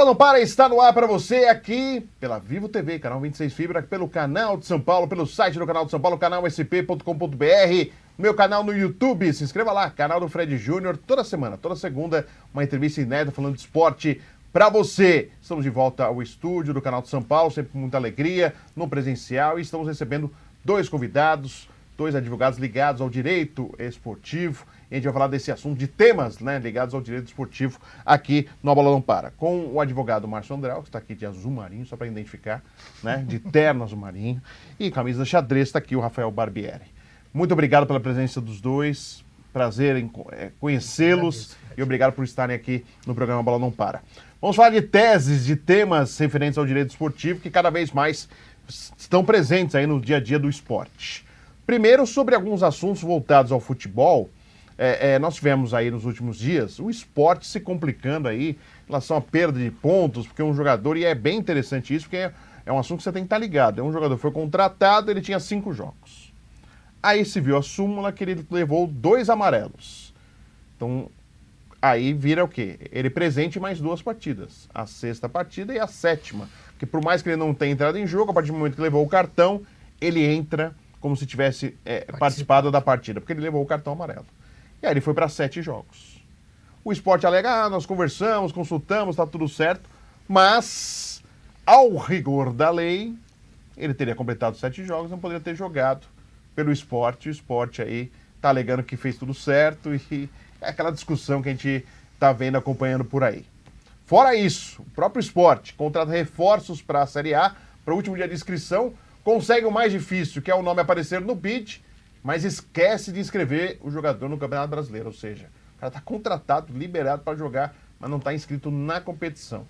Bola Não Para está no ar para você aqui pela Vivo TV, canal 26 Fibra, pelo canal de São Paulo, pelo site do canal de São Paulo, canal sp.com.br, meu canal no YouTube, se inscreva lá, canal do Fred Júnior, toda semana, toda segunda, uma entrevista inédita falando de esporte para você. Estamos de volta ao estúdio do canal de São Paulo, sempre com muita alegria, no presencial, e estamos recebendo dois convidados, dois advogados ligados ao direito esportivo. E a gente vai falar desse assunto, de temas, né, ligados ao direito esportivo aqui no A Bola Não Para. Com o advogado Márcio Andréu, que está aqui de azul marinho, só para identificar, né, de terno azul marinho. E camisa xadrez está aqui o Rafael Barbieri. Muito obrigado pela presença dos dois. Prazer em conhecê-los. E obrigado por estarem aqui no programa Bola Não Para. Vamos falar de teses, de temas referentes ao direito esportivo que cada vez mais estão presentes aí no dia a dia do esporte. Primeiro, sobre alguns assuntos voltados ao futebol. Nós tivemos aí nos últimos dias o esporte se complicando aí em relação à perda de pontos, porque um jogador, e é bem interessante isso, porque é um assunto que você tem que estar ligado. Um jogador foi contratado, ele tinha 5 jogos. Aí se viu a súmula que ele levou 2 amarelos. Então, aí vira o quê? Ele presente mais 2 partidas. A 6ª partida e a 7ª. Porque por mais que ele não tenha entrado em jogo, a partir do momento que levou o cartão, ele entra como se tivesse participado da partida, porque ele levou o cartão amarelo. E aí ele foi para 7 jogos. O esporte alega, nós conversamos, consultamos, está tudo certo, mas, ao rigor da lei, ele teria completado 7 jogos, não poderia ter jogado pelo esporte. O esporte aí está alegando que fez tudo certo e é aquela discussão que a gente está vendo, acompanhando por aí. Fora isso, o próprio esporte contrata reforços para a Série A, para o último dia de inscrição, consegue o mais difícil, que é o nome aparecer no bid, mas esquece de inscrever o jogador no Campeonato Brasileiro. Ou seja, o cara está contratado, liberado para jogar, mas não está inscrito na competição.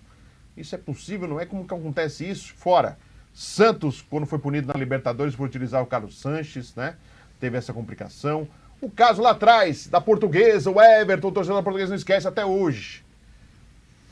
Isso é possível? Não é? Como que acontece isso? Fora, Santos, quando foi punido na Libertadores por utilizar o Carlos Sanches, né? Teve essa complicação. O caso lá atrás, da Portuguesa, o Everton, o torcedor da Portuguesa não esquece até hoje.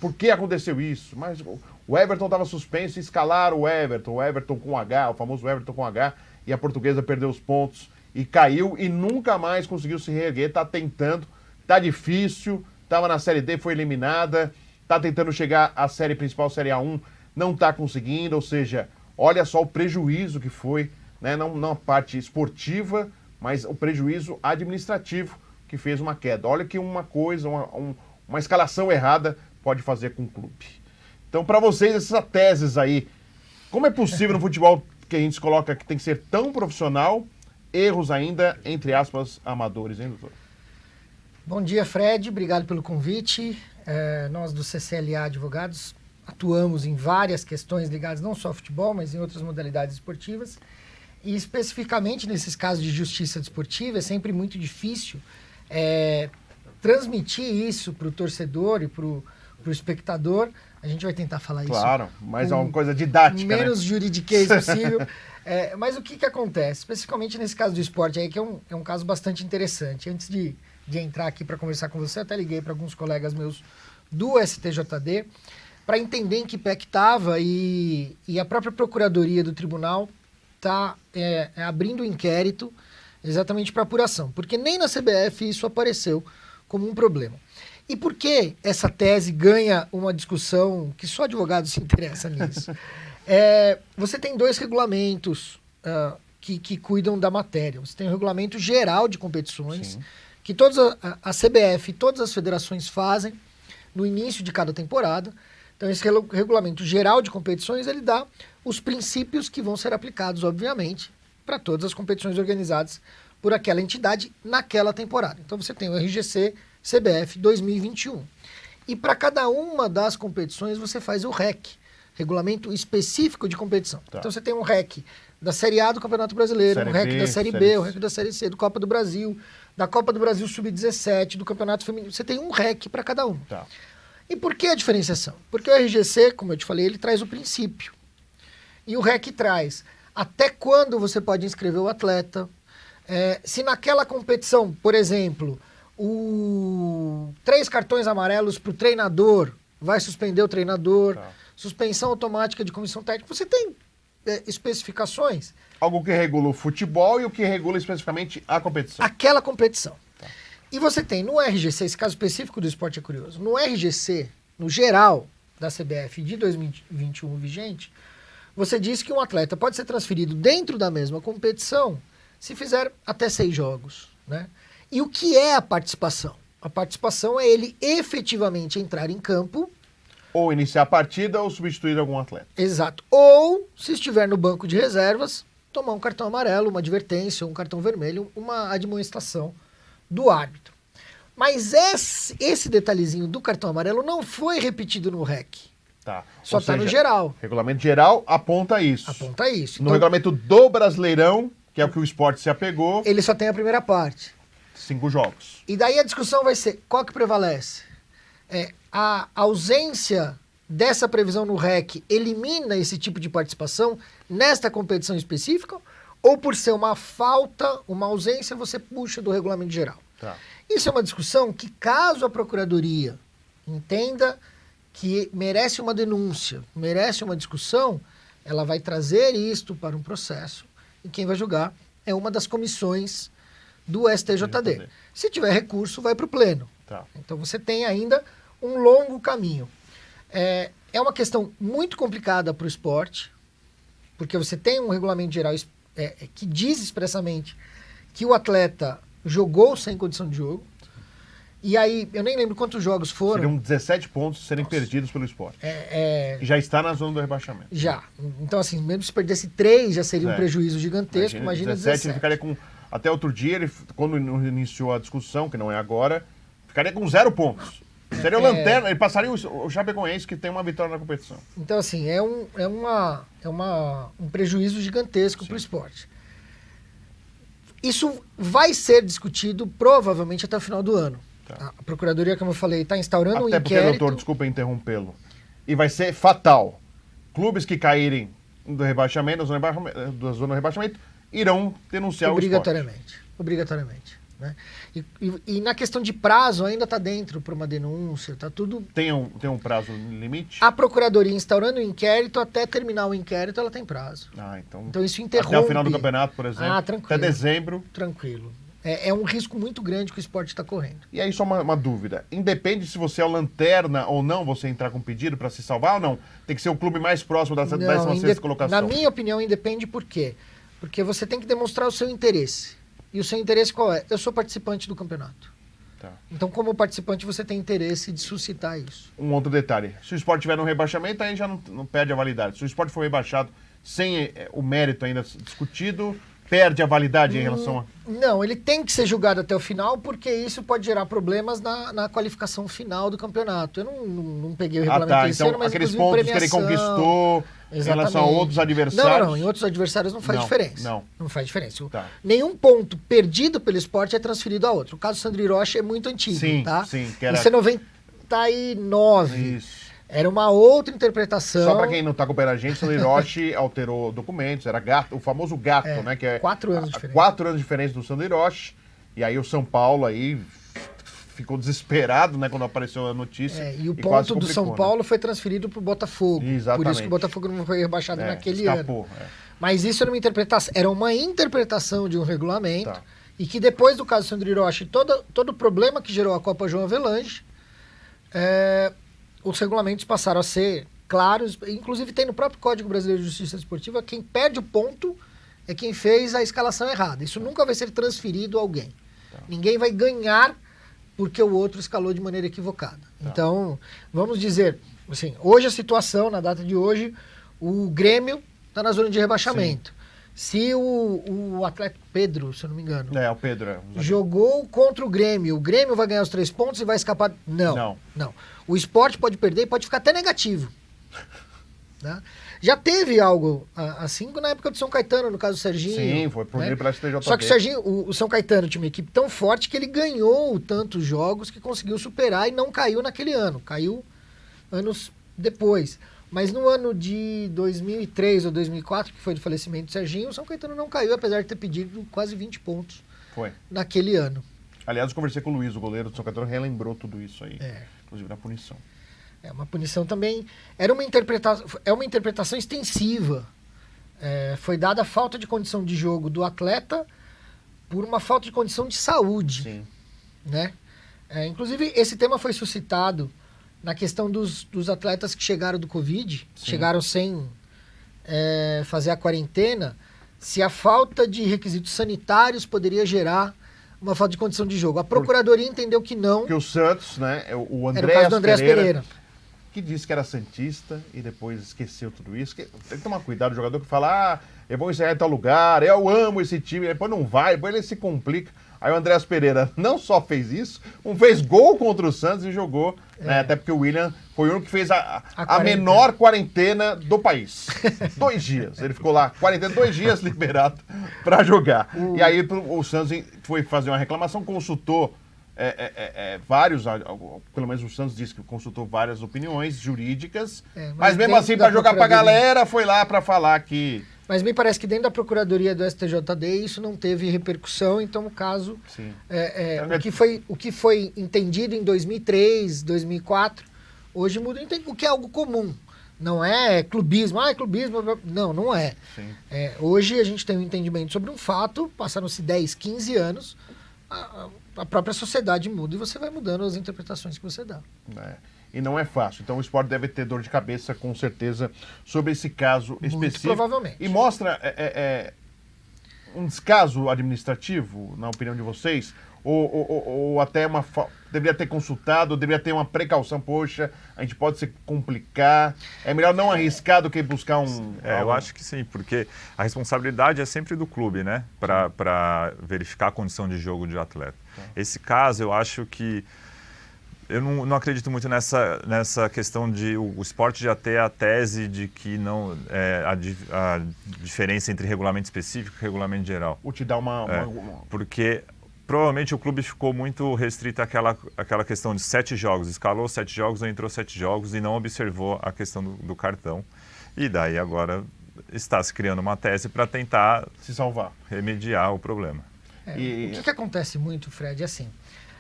Por que aconteceu isso? Mas o Everton estava suspenso e escalaram o Everton com H, o famoso Everton com H, e a Portuguesa perdeu os pontos e caiu e nunca mais conseguiu se reerguer. Está tentando, está difícil, estava na Série D, foi eliminada, está tentando chegar à série principal, Série A1, não está conseguindo. Ou seja, olha só o prejuízo que foi, né? Não a parte esportiva, mas o prejuízo administrativo que fez uma queda. Olha que uma coisa, uma escalação errada pode fazer com o clube. Então, para vocês, essas teses aí, como é possível no futebol que a gente coloca que tem que ser tão profissional, erros ainda, entre aspas, amadores, hein, doutor? Bom dia, Fred. Obrigado pelo convite. Nós do CCLA Advogados atuamos em várias questões ligadas não só ao futebol, mas em outras modalidades esportivas. E especificamente nesses casos de justiça desportiva, é sempre muito difícil transmitir isso para o torcedor e para o espectador. A gente vai tentar falar isso. Claro, mas é uma coisa didática, menos juridiquês possível. Mas o que acontece? Especificamente nesse caso do esporte aí, que é um caso bastante interessante. Antes de entrar aqui para conversar com você, até liguei para alguns colegas meus do STJD para entender em que pé que estava, e a própria Procuradoria do Tribunal está abrindo um inquérito exatamente para apuração, porque nem na CBF isso apareceu como um problema. E por que essa tese ganha uma discussão que só advogado se interessa nisso? Você tem 2 regulamentos que cuidam da matéria. Você tem o Regulamento Geral de Competições, sim, que a CBF e todas as federações fazem no início de cada temporada. Então, esse Regulamento Geral de Competições, ele dá os princípios que vão ser aplicados, obviamente, para todas as competições organizadas por aquela entidade naquela temporada. Então, você tem o RGC CBF 2021. E para cada uma das competições você faz o REC, Regulamento Específico de Competição. Tá. Então você tem um REC da Série A do Campeonato Brasileiro, um REC da Série B, um REC da Série C, do Copa do Brasil, da Copa do Brasil Sub-17, do Campeonato Feminino. Você tem um REC para cada um. Tá. E por que a diferenciação? Porque o RGC, como eu te falei, ele traz o princípio. E o REC traz até quando você pode inscrever o atleta. Se naquela competição, por exemplo, 3 cartões amarelos para o treinador, vai suspender o treinador, tá, suspensão automática de comissão técnica. Você tem especificações. Algo que regula o futebol e o que regula especificamente a competição. Aquela competição. Tá. E você tem no RGC, esse caso específico do esporte é curioso, no RGC, no geral, da CBF de 2021 vigente, você diz que um atleta pode ser transferido dentro da mesma competição se fizer até 6 jogos, né? E o que é a participação? A participação é ele efetivamente entrar em campo. Ou iniciar a partida ou substituir algum atleta. Exato. Ou, se estiver no banco de reservas, tomar um cartão amarelo, uma advertência, um cartão vermelho, uma admoestação do árbitro. Mas esse detalhezinho do cartão amarelo não foi repetido no REC. Tá. Só está no geral. Regulamento geral aponta isso. Aponta isso. No regulamento do Brasileirão, que é o que o esporte se apegou, ele só tem a primeira parte. 5 jogos. E daí a discussão vai ser, qual que prevalece? A ausência dessa previsão no REC elimina esse tipo de participação nesta competição específica? Ou por ser uma falta, uma ausência, você puxa do regulamento geral? Tá. Isso é uma discussão que, caso a Procuradoria entenda que merece uma denúncia, merece uma discussão, ela vai trazer isto para um processo e quem vai julgar é uma das comissões do STJD. Se tiver recurso, vai para o pleno. Tá. Então você tem ainda um longo caminho. É uma questão muito complicada para o esporte, porque você tem um regulamento geral que diz expressamente que o atleta jogou sem condição de jogo. E aí, eu nem lembro quantos jogos foram. Seriam 17 pontos serem perdidos pelo esporte. E já está na zona do rebaixamento. Já. Então, assim, mesmo se perdesse 3, já seria um prejuízo gigantesco. Imagina 17. Ele ficaria com... Até outro dia, quando iniciou a discussão, que não é agora, ficaria com 0 pontos. Seria o lanterna, ele passaria o Chapecoense, que tem uma vitória na competição. Então, assim, é um prejuízo gigantesco para o esporte. Isso vai ser discutido provavelmente até o final do ano. Tá. A Procuradoria, como eu falei, está instaurando um inquérito. Até porque, doutor, desculpa interrompê-lo, e vai ser fatal. Clubes que caírem do rebaixamento, da zona do rebaixamento, irão denunciar obrigatoriamente, o esporte. Obrigatoriamente. Né? E na questão de prazo, ainda está dentro para uma denúncia, está tudo... Tem um prazo limite? A Procuradoria instaurando o inquérito, até terminar o inquérito, ela tem prazo. Então isso interrompe... Até o final do campeonato, por exemplo, tranquilo, até dezembro. Tranquilo. É um risco muito grande que o esporte está correndo. E aí só uma dúvida, independe se você é o lanterna ou não, você entrar com pedido para se salvar ou não? Tem que ser o clube mais próximo da 16ª colocação? Na minha opinião, independe por quê? Porque você tem que demonstrar o seu interesse. E o seu interesse qual é? Eu sou participante do campeonato. Tá. Então, como participante, você tem interesse de suscitar isso. Um outro detalhe, se o esporte tiver no rebaixamento, aí já não perde a validade. Se o esporte for rebaixado sem o mérito ainda discutido, perde a validade em relação a... Não, ele tem que ser julgado até o final, porque isso pode gerar problemas na qualificação final do campeonato. Eu não peguei o regulamento esse ano, mas aqueles pontos que ele conquistou em relação a outros adversários... Não, em outros adversários não faz diferença. Não faz diferença. Tá. Nenhum ponto perdido pelo esporte é transferido a outro. O caso do Sandro Hiroshi é muito antigo, tá? Sim, que era... Isso é 99. Isso. Era uma outra interpretação. Só para quem não está acompanhando a gente, o Hiroshi alterou documentos, era gato, o famoso gato, né? Que é 4 anos de diferença. 4 anos de diferença do Sandro Hiroshi. E aí o São Paulo aí ficou desesperado, né, quando apareceu a notícia. E o ponto do São Paulo foi transferido para o Botafogo. Exatamente. Por isso que o Botafogo não foi rebaixado naquele ano. Mas isso era uma interpretação de um regulamento. Tá. E que depois do caso do Sandro Hiroshi, todo o problema que gerou a Copa João Avelange, os regulamentos passaram a ser claros, inclusive tem no próprio Código Brasileiro de Justiça Esportiva, quem perde o ponto é quem fez a escalação errada. Isso nunca vai ser transferido a alguém. Tá. Ninguém vai ganhar porque o outro escalou de maneira equivocada. Tá. Então, vamos dizer, assim, hoje a situação, na data de hoje, o Grêmio está na zona de rebaixamento. Sim. Se o atleta Pedro, se eu não me engano, o Pedro jogou contra o Grêmio vai ganhar os 3 pontos e vai escapar? Não. O esporte pode perder e pode ficar até negativo. Né? Já teve algo assim na época do São Caetano, no caso do Serginho. Sim, foi punido pela STJD. Só que o Serginho, o São Caetano tinha uma equipe tão forte que ele ganhou tantos jogos que conseguiu superar e não caiu naquele ano. Caiu anos depois. Mas no ano de 2003 ou 2004, que foi do falecimento do Serginho, o São Caetano não caiu, apesar de ter pedido quase 20 pontos naquele ano. Aliás, eu conversei com o Luiz, o goleiro do São Caetano, relembrou tudo isso aí, inclusive na punição. Uma punição também. É uma interpretação extensiva. Foi dada a falta de condição de jogo do atleta por uma falta de condição de saúde. Sim. Né? Inclusive, esse tema foi suscitado na questão dos atletas que chegaram do Covid, Sim. chegaram sem fazer a quarentena, se a falta de requisitos sanitários poderia gerar uma falta de condição de jogo. A Procuradoria entendeu que não. Porque o Santos, né, o Era o caso do Andrés Pereira. Que disse que era santista e depois esqueceu tudo isso. Tem que tomar cuidado, o jogador que fala, é bom encerrar em tal lugar, eu amo esse time, depois não vai, depois ele se complica. Aí o Andrés Pereira não só fez isso, como fez gol contra o Santos e jogou, né, até porque o William foi o único que fez a menor quarentena do país. 2 dias. Ele ficou lá, 2 dias liberado para jogar. E aí o Santos foi fazer uma reclamação, consultou vários, pelo menos o Santos disse que consultou várias opiniões jurídicas, mas mesmo assim, para jogar pra galera, foi lá para falar que... Mas me parece que dentro da Procuradoria do STJD isso não teve repercussão, então o caso... Sim. O que foi entendido em 2003, 2004, hoje muda o que é algo comum. Não é clubismo, clubismo... Não é. Hoje a gente tem um entendimento sobre um fato, passaram-se 10, 15 anos, a própria sociedade muda e você vai mudando as interpretações que você dá. E não é fácil. Então o esporte deve ter dor de cabeça, com certeza, sobre esse caso específico. Muito provavelmente. E mostra um descaso administrativo, na opinião de vocês? Ou até deveria ter consultado, deveria ter uma precaução, poxa, a gente pode se complicar, é melhor não arriscar do que buscar um... Eu acho que sim, porque a responsabilidade é sempre do clube, né, para verificar a condição de jogo de atleta. Esse caso, eu acho que eu não acredito muito nessa questão de o esporte já ter a tese de que não a diferença entre regulamento específico e regulamento geral. Ou te dá porque provavelmente o clube ficou muito restrito àquela questão de 7 jogos. Escalou 7 jogos ou entrou 7 jogos e não observou a questão do cartão. E daí agora está se criando uma tese para tentar se salvar, remediar o problema. O que acontece muito, Fred, é assim,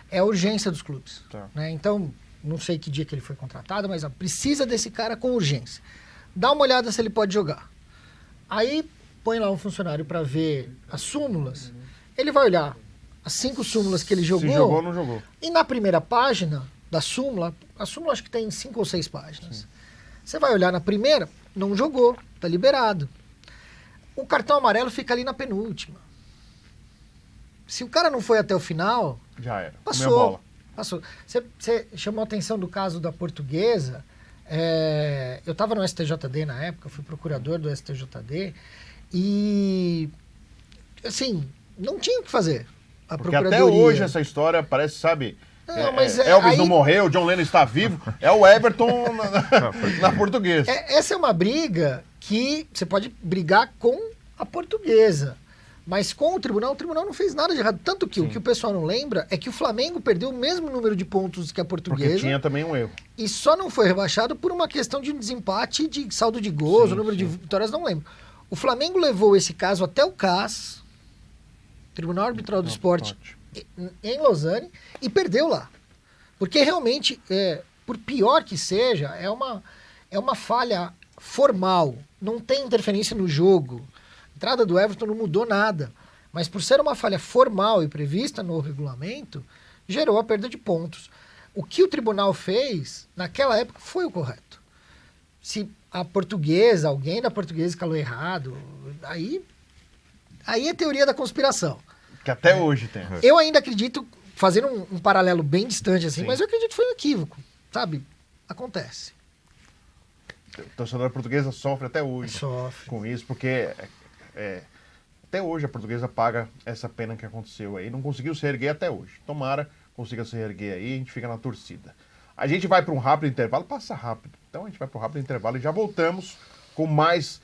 é a urgência dos clubes. Né? Então, não sei que dia que ele foi contratado, mas precisa desse cara com urgência. Dá uma olhada se ele pode jogar. Aí põe lá um funcionário para ver as súmulas, ele vai olhar as 5 súmulas que ele jogou. Se jogou ou não jogou. E na primeira página da súmula, a súmula acho que tem 5 ou 6 páginas. Sim. Você vai olhar na primeira, não jogou, tá liberado. O cartão amarelo fica ali na penúltima. Se o cara não foi até o final, já era. Passou. Você chamou a atenção do caso da Portuguesa. Eu estava no STJD na época, fui procurador do STJD e, assim, não tinha o que fazer. Porque até hoje essa história parece, sabe... Elvis não morreu, John Lennon está vivo, é o Everton na Portuguesa. Essa é uma briga que você pode brigar com a Portuguesa. Mas com o tribunal não fez nada de errado. Tanto que o que o pessoal não lembra é que o Flamengo perdeu o mesmo número de pontos que a Portuguesa. Porque tinha também um erro. E só não foi rebaixado por uma questão de um desempate de saldo de gols, o número de vitórias, não lembro. O Flamengo levou esse caso até o CAS, Tribunal Arbitral do Esporte, em Lausanne, e perdeu lá. Porque realmente, por pior que seja, é uma falha formal. Não tem interferência no jogo. A entrada do Everton não mudou nada, mas por ser uma falha formal e prevista no regulamento, gerou a perda de pontos. O que o tribunal fez, naquela época, foi o correto. Se a Portuguesa, alguém da Portuguesa escalou errado, aí é teoria da conspiração. Que até hoje tem. Eu ainda acredito, fazendo um paralelo bem distante assim, mas eu acredito que foi um equívoco, sabe? Acontece. O torcedor portuguesa sofre até hoje com isso, porque até hoje a Portuguesa paga essa pena que aconteceu aí. Não conseguiu se erguer até hoje. Tomara consiga se erguer aí, a gente fica na torcida. A gente vai para um rápido intervalo, passa rápido. Então a gente vai para um rápido intervalo e já voltamos com mais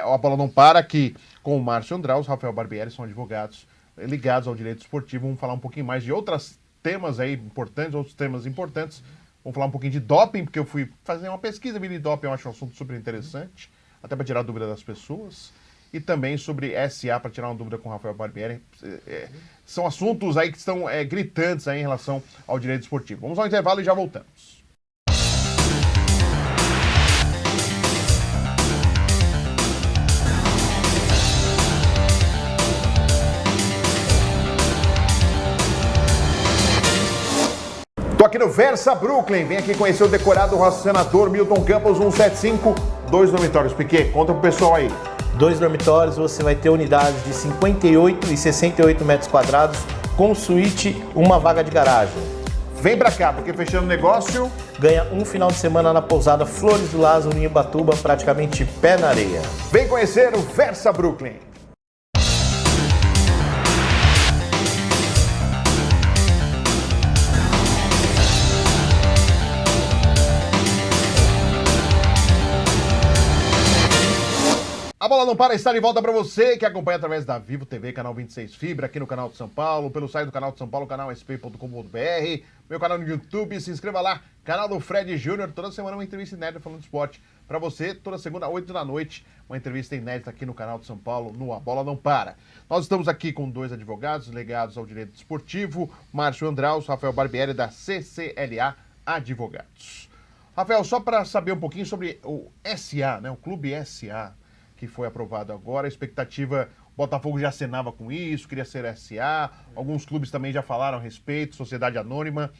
A Bola Não Para aqui com o Márcio Andraus, Rafael Barbieri, são advogados ligados ao direito esportivo. Vamos falar um pouquinho mais de outros temas aí importantes, Vamos falar um pouquinho de doping, porque eu fui fazer uma pesquisa de doping, eu acho um assunto super interessante, até para tirar a dúvida das pessoas. E também sobre SA, para tirar uma dúvida com o Rafael Barbieri. São assuntos aí que estão gritantes aí em relação ao direito esportivo. Vamos ao intervalo e já voltamos. Tô aqui no Versa Brooklyn. Vem aqui conhecer o decorado Senador Milton Campos 175. 2 dormitórios. Piquet, conta pro pessoal aí. 2 dormitórios, você vai ter unidades de 58 e 68 metros quadrados, com suíte, uma vaga de garagem. Vem pra cá, porque fechando o negócio... Ganha um final de semana na pousada Flores do Lázaro, em Ubatuba, praticamente pé na areia. Vem conhecer o Versa Brooklyn. A Bola Não Para está de volta para você que acompanha através da Vivo TV, canal 26 Fibra, aqui no canal de São Paulo, pelo site do canal de São Paulo, canal sp.com.br, meu canal no YouTube, se inscreva lá, canal do Fred Júnior, toda semana uma entrevista inédita falando de esporte para você, toda segunda, 8 da noite, uma entrevista inédita aqui no canal de São Paulo, no A Bola Não Para. Nós estamos aqui com 2 advogados ligados ao direito esportivo, Márcio Andraus, Rafael Barbieri, da CCLA Advogados. Rafael, só para saber um pouquinho sobre o SA, né, o Clube SA, que foi aprovado agora, a expectativa, o Botafogo já acenava com isso, queria ser SA, alguns clubes também já falaram a respeito, Sociedade Anônima.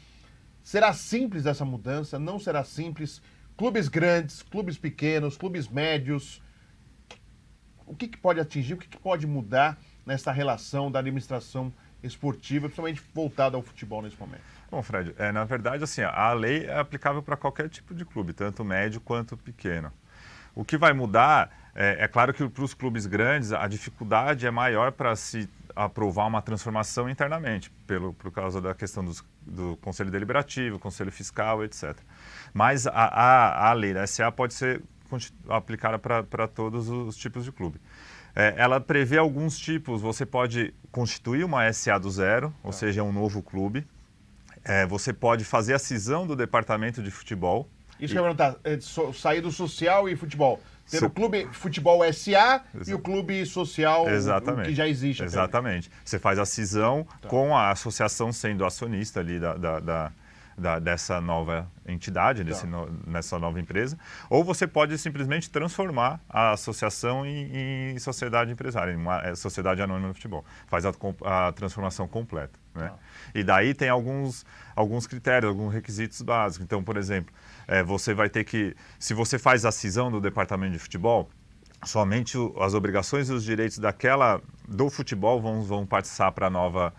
Será simples essa mudança? Não será simples? Clubes grandes, clubes pequenos, clubes médios, o que pode atingir, o que pode mudar nessa relação da administração esportiva, principalmente voltada ao futebol nesse momento? Bom, Fred, na verdade, assim, a lei é aplicável para qualquer tipo de clube, tanto médio quanto pequeno. O que vai mudar, é claro que para os clubes grandes a dificuldade é maior para se aprovar uma transformação internamente, por causa da questão do Conselho Deliberativo, Conselho Fiscal, etc. Mas a lei da SA pode ser aplicada para todos os tipos de clube. Ela prevê alguns tipos, você pode constituir uma SA do zero, ou seja, um novo clube. Você pode fazer a cisão do departamento de futebol. Isso que eu ia perguntar, sair do social e futebol. Ter o Clube Futebol SA e o Clube Social que já existe. Exatamente. Você faz a cisão com a associação sendo acionista ali dessa nova entidade, nessa nova empresa. Ou você pode simplesmente transformar a associação em sociedade empresária, em uma sociedade anônima de futebol. Faz a transformação completa. Né? E daí tem alguns critérios, alguns requisitos básicos. Então, por exemplo, você vai ter que, se você faz a cisão do departamento de futebol, somente as obrigações e os direitos do futebol vão passar para a nova,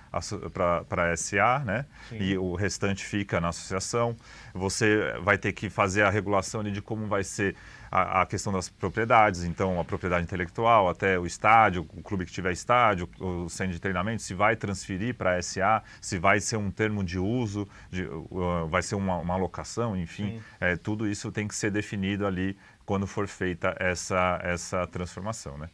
para a SA, né? E o restante fica na associação. Você vai ter que fazer a regulação ali de como vai ser a questão das propriedades, então a propriedade intelectual, até o estádio, o clube que tiver estádio, o centro de treinamento, se vai transferir para a SA, se vai ser um termo de uso, vai ser uma locação, enfim, tudo isso tem que ser definido ali quando for feita essa transformação, né?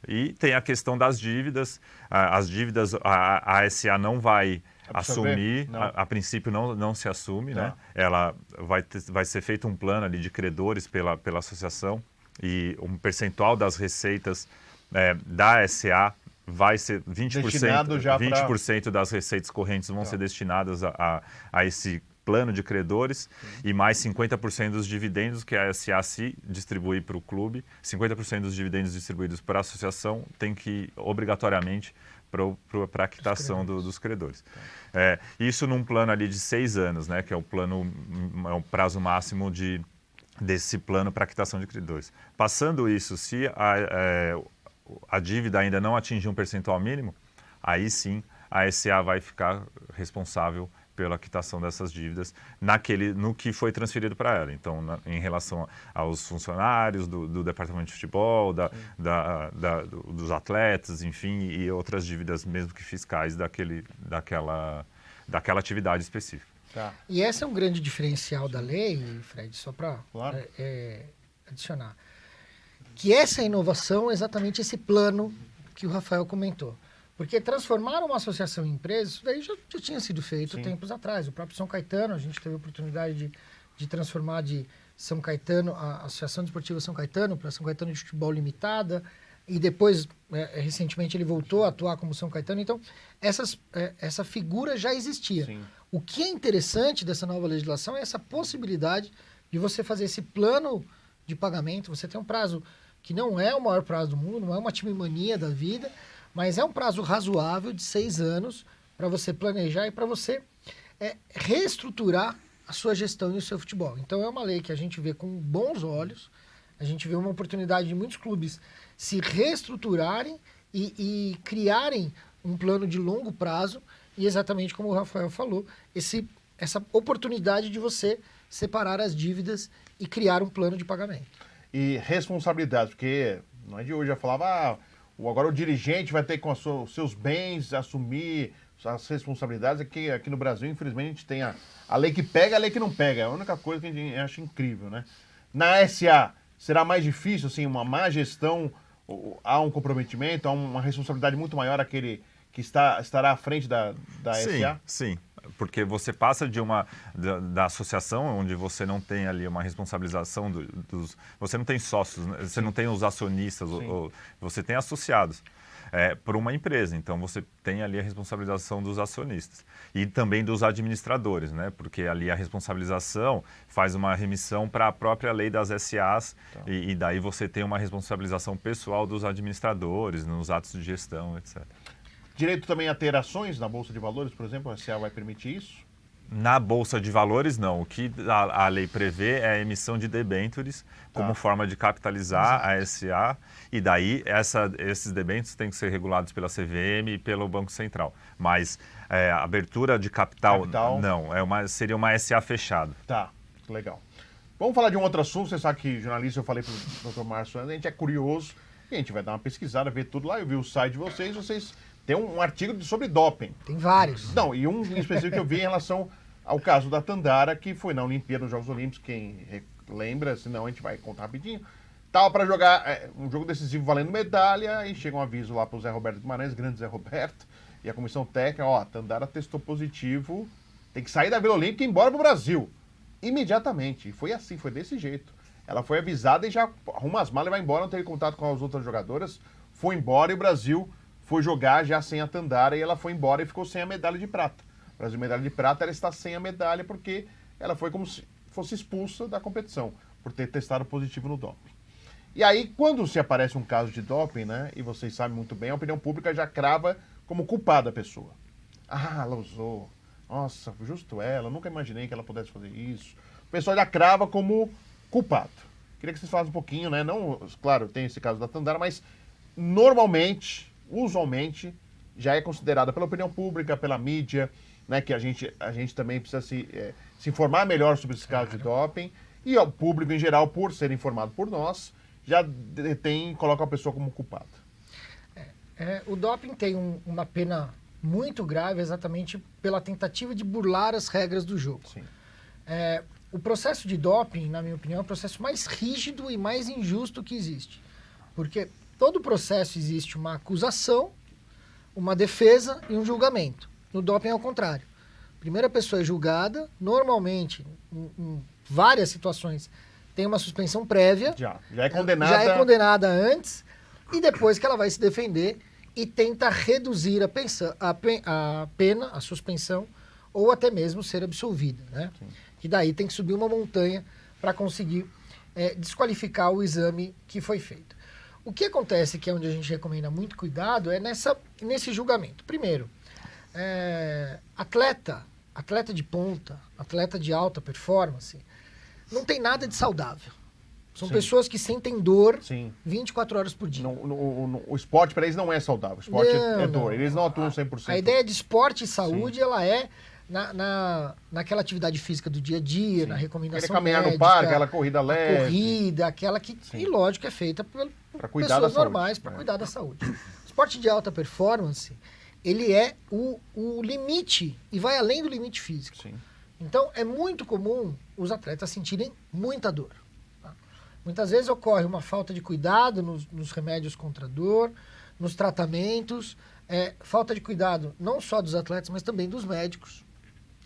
E tem a questão das dívidas. As dívidas a SA não vai assumir, a princípio não se assume, né? Ela vai ser feito um plano ali de credores pela associação e um percentual das receitas da SA vai ser 20% das receitas correntes vão ser destinadas a esse plano de credores e mais 50% dos dividendos que a SA se distribui para o clube, 50% dos dividendos distribuídos para a associação tem que ir obrigatoriamente para a quitação dos credores. Isso num plano ali de 6 anos, né, que é o prazo máximo desse plano para quitação de credores. Passando isso, se a dívida ainda não atingir um percentual mínimo, aí sim a SA vai ficar responsável pela quitação dessas dívidas no que foi transferido para ela. Então, em relação aos funcionários do departamento de futebol, dos atletas, enfim, e outras dívidas mesmo que fiscais daquela atividade específica. Tá. E esse é um grande diferencial da lei, Fred, só para adicionar, que essa inovação é exatamente esse plano que o Rafael comentou. Porque transformar uma associação em empresa, isso daí já tinha sido feito tempos atrás. O próprio São Caetano, a gente teve a oportunidade de transformar de São Caetano, a Associação Desportiva São Caetano, para São Caetano de Futebol Limitada, e depois, recentemente, ele voltou a atuar como São Caetano. Então, essa figura já existia. Sim. O que é interessante dessa nova legislação é essa possibilidade de você fazer esse plano de pagamento. Você tem um prazo que não é o maior prazo do mundo, não é uma time-mania da vida, mas é um prazo razoável de 6 anos para você planejar e para você reestruturar a sua gestão e o seu futebol. Então é uma lei que a gente vê com bons olhos, a gente vê uma oportunidade de muitos clubes se reestruturarem e criarem um plano de longo prazo, e exatamente como o Rafael falou, essa oportunidade de você separar as dívidas e criar um plano de pagamento. E responsabilidade, porque não é de hoje, já falava, agora o dirigente vai ter com os seus bens assumir as responsabilidades. Aqui no Brasil, infelizmente, a gente tem a lei que pega e a lei que não pega. É a única coisa que a gente acha incrível, né? Na SA, será mais difícil, assim, uma má gestão, há um comprometimento, há uma responsabilidade muito maior aquele que estará à frente da SA? Sim, porque você passa da associação, onde você não tem ali uma responsabilização você não tem sócios, né? Você não tem os acionistas, você tem associados. Por uma empresa, então você tem ali a responsabilização dos acionistas e também dos administradores, né? Porque ali a responsabilização faz uma remissão para a própria lei das SAs, e daí você tem uma responsabilização pessoal dos administradores nos atos de gestão, etc. Direito também a ter ações na Bolsa de Valores, por exemplo, a SA vai permitir isso? Na Bolsa de Valores, não. O que a lei prevê é a emissão de debêntures como forma de capitalizar a SA, e daí esses debêntures têm que ser regulados pela CVM e pelo Banco Central. Mas a abertura de capital não, seria uma SA fechada. Tá, legal. Vamos falar de um outro assunto. Você sabe que jornalista, eu falei para o Dr. Márcio, a gente é curioso e a gente vai dar uma pesquisada, ver tudo lá. Eu vi o site de vocês tem um artigo sobre doping. Tem vários. Não, e um em específico que eu vi em relação ao caso da Tandara, que foi na Olimpíada, nos Jogos Olímpicos, quem lembra, senão a gente vai contar rapidinho. Tava para jogar um jogo decisivo valendo medalha, e chega um aviso lá para o Zé Roberto Guimarães, grande Zé Roberto, e a comissão técnica, a Tandara testou positivo, tem que sair da Vila Olímpica e ir embora pro Brasil. Imediatamente. E foi assim, foi desse jeito. Ela foi avisada e já arruma as malas e vai embora, não teve contato com as outras jogadoras, foi embora, e o Brasil foi jogar já sem a Tandara, e ela foi embora e ficou sem a medalha de prata. O Brasil, medalha de prata, ela está sem a medalha porque ela foi como se fosse expulsa da competição, por ter testado positivo no doping. E aí, quando se aparece um caso de doping, né, e vocês sabem muito bem, a opinião pública já crava como culpada a pessoa. Ela usou. Nossa, justo ela, nunca imaginei que ela pudesse fazer isso. O pessoal já crava como culpado. Queria que vocês falassem um pouquinho, né, não, claro, tem esse caso da Tandara, mas normalmente, usualmente, já é considerada pela opinião pública, pela mídia, né, que a gente também precisa se informar melhor sobre esse caso de doping, e o público em geral, por ser informado por nós, já coloca a pessoa como culpada. O doping tem uma pena muito grave exatamente pela tentativa de burlar as regras do jogo. Sim. O processo de doping, na minha opinião, é o processo mais rígido e mais injusto que existe. Porque todo processo existe uma acusação, uma defesa e um julgamento. No doping é o contrário. A primeira pessoa é julgada, normalmente, em várias situações, tem uma suspensão prévia. Já é condenada. Já é condenada antes, e depois que ela vai se defender e tenta reduzir a pena, a suspensão, ou até mesmo ser absolvida, né? Que daí tem que subir uma montanha para conseguir desqualificar o exame que foi feito. O que acontece, que é onde a gente recomenda muito cuidado, é nesse julgamento. Primeiro, atleta de ponta, atleta de alta performance, não tem nada de saudável. São pessoas que sentem dor 24 horas por dia. O esporte para eles não é saudável. O esporte é dor. Eles não atuam 100%. A ideia de esporte e saúde, ela é naquela atividade física do dia a dia, na recomendação médica. Caminhar no parque, aquela corrida leve. Corrida, aquela que, e lógico, é feita por pessoas normais para cuidar da saúde. O esporte de alta performance, ele é o limite e vai além do limite físico. Sim. Então, é muito comum os atletas sentirem muita dor. Tá? Muitas vezes ocorre uma falta de cuidado nos remédios contra a dor, nos tratamentos, falta de cuidado não só dos atletas, mas também dos médicos.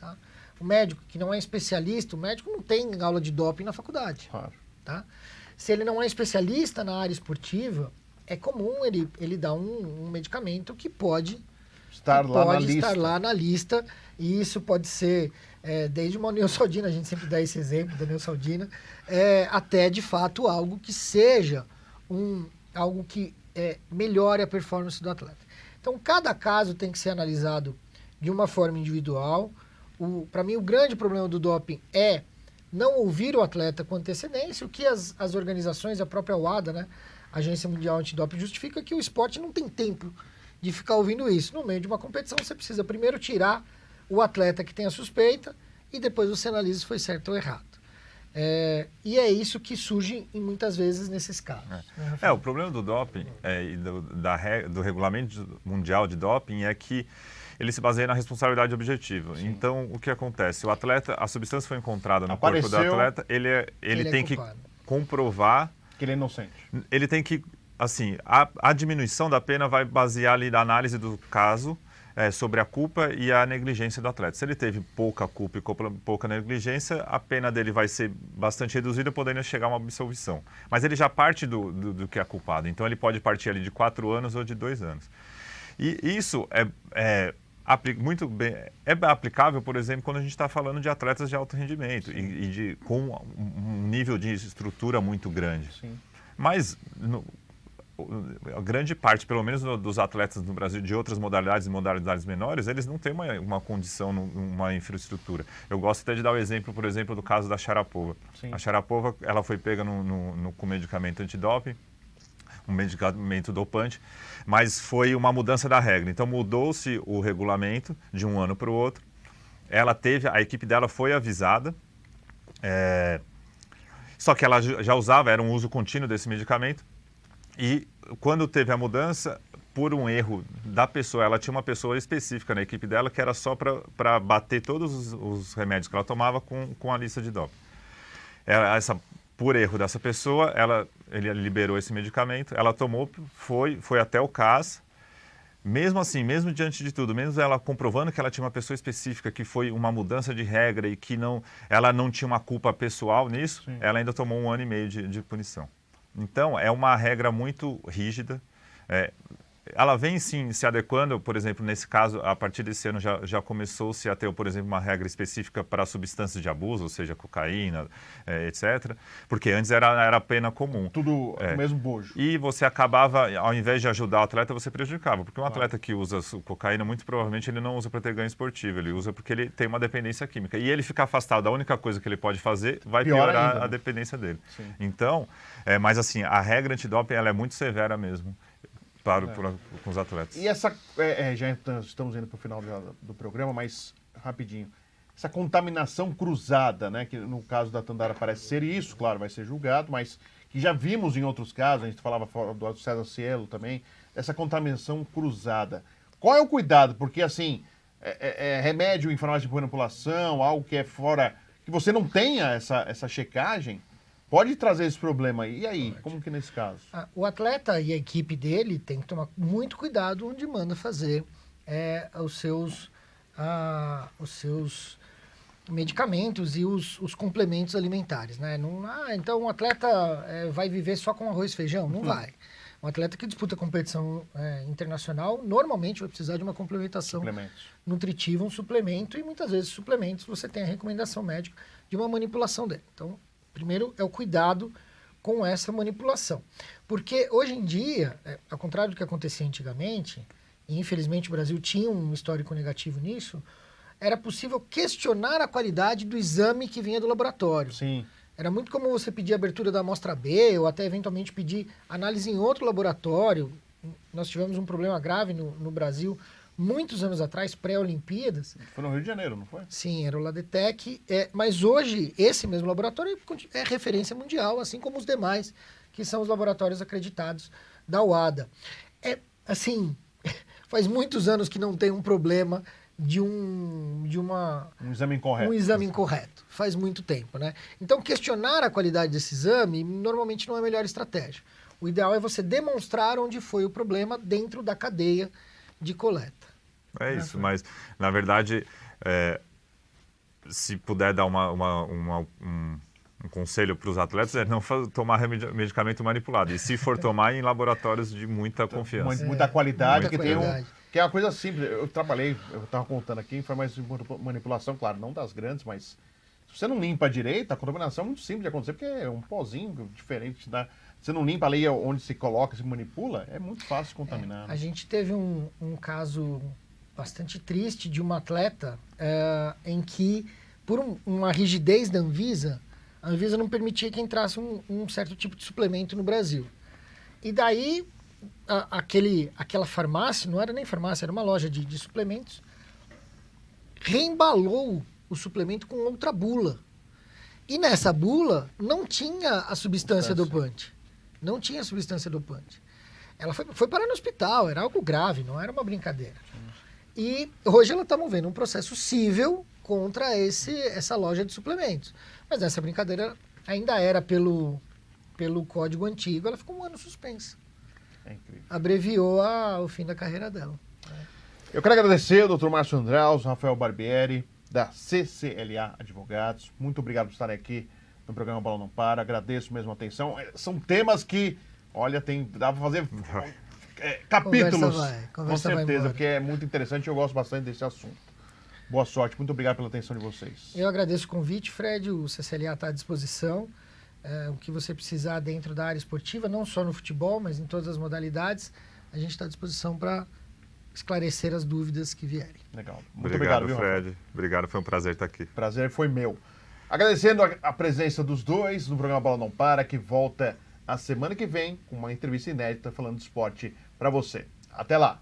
Tá? O médico que não é especialista, o médico não tem aula de doping na faculdade. Claro. Tá? Se ele não é especialista na área esportiva, é comum ele dar um medicamento que pode estar lá na lista, e isso pode ser desde uma neosaldina, a gente sempre dá esse exemplo da neosaldina, até de fato algo que seja algo que melhore a performance do atleta. Então, cada caso tem que ser analisado de uma forma individual. para mim, o grande problema do doping é não ouvir o atleta com antecedência, o que as organizações, a própria WADA, né, Agência Mundial Antidoping, justifica que o esporte não tem tempo de ficar ouvindo isso. No meio de uma competição, você precisa primeiro tirar o atleta que tem a suspeita e depois você analisa se foi certo ou errado. E é isso que surge muitas vezes nesses casos. O problema do doping e do regulamento mundial de doping é que ele se baseia na responsabilidade objetiva. Sim. Então, o que acontece? O atleta, a substância foi encontrada no corpo do atleta, ele tem que comprovar que ele é inocente. Ele tem que, assim, a diminuição da pena vai basear ali na análise do caso sobre a culpa e a negligência do atleta. Se ele teve pouca culpa e pouca negligência, a pena dele vai ser bastante reduzida, podendo chegar a uma absolvição. Mas ele já parte do que é culpado. Então, ele pode partir ali de 4 anos ou de 2 anos. E isso muito bem, é aplicável, por exemplo, quando a gente está falando de atletas de alto rendimento com um nível de estrutura muito grande. Sim. Mas a grande parte, pelo menos dos atletas no Brasil de outras modalidades e modalidades menores, eles não têm uma condição, uma infraestrutura. Eu gosto até de dar o exemplo, por exemplo, do caso da Sharapova. Sim. A Sharapova, ela foi pega com medicamento antidoping, um medicamento dopante, mas foi uma mudança da regra. Então mudou-se o regulamento de um ano para o outro. A equipe dela foi avisada, só que ela já usava, era um uso contínuo desse medicamento, e quando teve a mudança, por um erro da pessoa, ela tinha uma pessoa específica na equipe dela que era só para bater todos os remédios que ela tomava com a lista de doping. Por erro dessa pessoa, ele liberou esse medicamento, ela tomou, foi até o CAS. Mesmo assim, mesmo diante de tudo, mesmo ela comprovando que ela tinha uma pessoa específica, que foi uma mudança de regra e que ela não tinha uma culpa pessoal nisso, sim, ela ainda tomou 1 ano e meio de punição. Então, é uma regra muito rígida. Ela vem, sim, se adequando, por exemplo, nesse caso, a partir desse ano já começou-se a ter, por exemplo, uma regra específica para substâncias de abuso, ou seja, cocaína, etc. Porque antes era pena comum. Tudo o mesmo bojo. E você acabava, ao invés de ajudar o atleta, você prejudicava. Porque um atleta que usa cocaína, muito provavelmente, ele não usa para ter ganho esportivo, ele usa porque ele tem uma dependência química. E ele ficar afastado da única coisa que ele pode fazer, vai piorar ainda, a dependência dele. Sim. Então, mas assim, a regra antidoping, ela é muito severa mesmo. Com os atletas. E essa, já estamos indo para o final do programa, mas rapidinho, essa contaminação cruzada, né, que no caso da Tandara parece ser isso, claro, vai ser julgado, mas que já vimos em outros casos, a gente falava do César Cielo também, essa contaminação cruzada. Qual é o cuidado? Porque, assim, remédio em farmácia de manipulação, algo que é fora, que você não tenha essa checagem, pode trazer esse problema aí. E aí, como que nesse caso? O atleta e a equipe dele tem que tomar muito cuidado onde manda fazer os seus medicamentos e os complementos alimentares, né? Então um atleta vai viver só com arroz e feijão? Não vai. Um atleta que disputa competição internacional normalmente vai precisar de uma complementação nutritiva, um suplemento, e muitas vezes suplementos você tem a recomendação médica de uma manipulação dele. Então, primeiro é o cuidado com essa manipulação. Porque hoje em dia, ao contrário do que acontecia antigamente, e infelizmente o Brasil tinha um histórico negativo nisso, era possível questionar a qualidade do exame que vinha do laboratório. Sim. Era muito comum você pedir abertura da amostra B ou até eventualmente pedir análise em outro laboratório. Nós tivemos um problema grave no Brasil muitos anos atrás, pré-Olimpíadas. Foi no Rio de Janeiro, não foi? Sim, era o Ladetec. Mas hoje, esse mesmo laboratório é referência mundial, assim como os demais, que são os laboratórios acreditados da UADA. Assim, faz muitos anos que não tem um problema de um exame incorreto. Um exame incorreto. Faz muito tempo, né? Então, questionar a qualidade desse exame normalmente não é a melhor estratégia. O ideal é você demonstrar onde foi o problema dentro da cadeia de coleta. É isso, mas na verdade, se puder dar um conselho para os atletas, é não tomar medicamento manipulado. E se for tomar, em laboratórios de muita confiança. Muita qualidade, que é uma coisa simples. Eu estava contando aqui, farmácia de manipulação, claro, não das grandes, mas se você não limpa direito, a contaminação é muito simples de acontecer, porque é um pozinho diferente da... Você não limpa ali onde se coloca, se manipula, é muito fácil contaminar. A gente teve um caso bastante triste de uma atleta em que, por uma rigidez da Anvisa, a Anvisa não permitia que entrasse um certo tipo de suplemento no Brasil. E daí, aquela farmácia, não era nem farmácia, era uma loja de suplementos, reembalou o suplemento com outra bula. E nessa bula não tinha a substância dopante. Não tinha a substância dopante. Ela foi parar no hospital, era algo grave, não era uma brincadeira. E hoje ela está movendo um processo cível contra essa loja de suplementos. Mas essa brincadeira ainda era pelo código antigo, ela ficou um ano suspensa. É incrível. Abreviou o fim da carreira dela. Eu quero agradecer ao Dr. Márcio Andraus, Rafael Barbieri, da CCLA Advogados. Muito obrigado por estarem aqui no programa Bola Não Para. Agradeço mesmo a atenção. São temas que, olha, dá para fazer capítulos. Com certeza, porque é muito interessante e eu gosto bastante desse assunto. Boa sorte, muito obrigado pela atenção de vocês. Eu agradeço o convite, Fred. O CCLA está à disposição. O que você precisar dentro da área esportiva, não só no futebol, mas em todas as modalidades, a gente está à disposição para esclarecer as dúvidas que vierem. Legal. Muito obrigado, Fred. Rafael? Obrigado, foi um prazer estar aqui. Prazer foi meu. Agradecendo a presença dos dois no programa Bola Não Para, que volta a semana que vem com uma entrevista inédita falando de esporte para você. Até lá!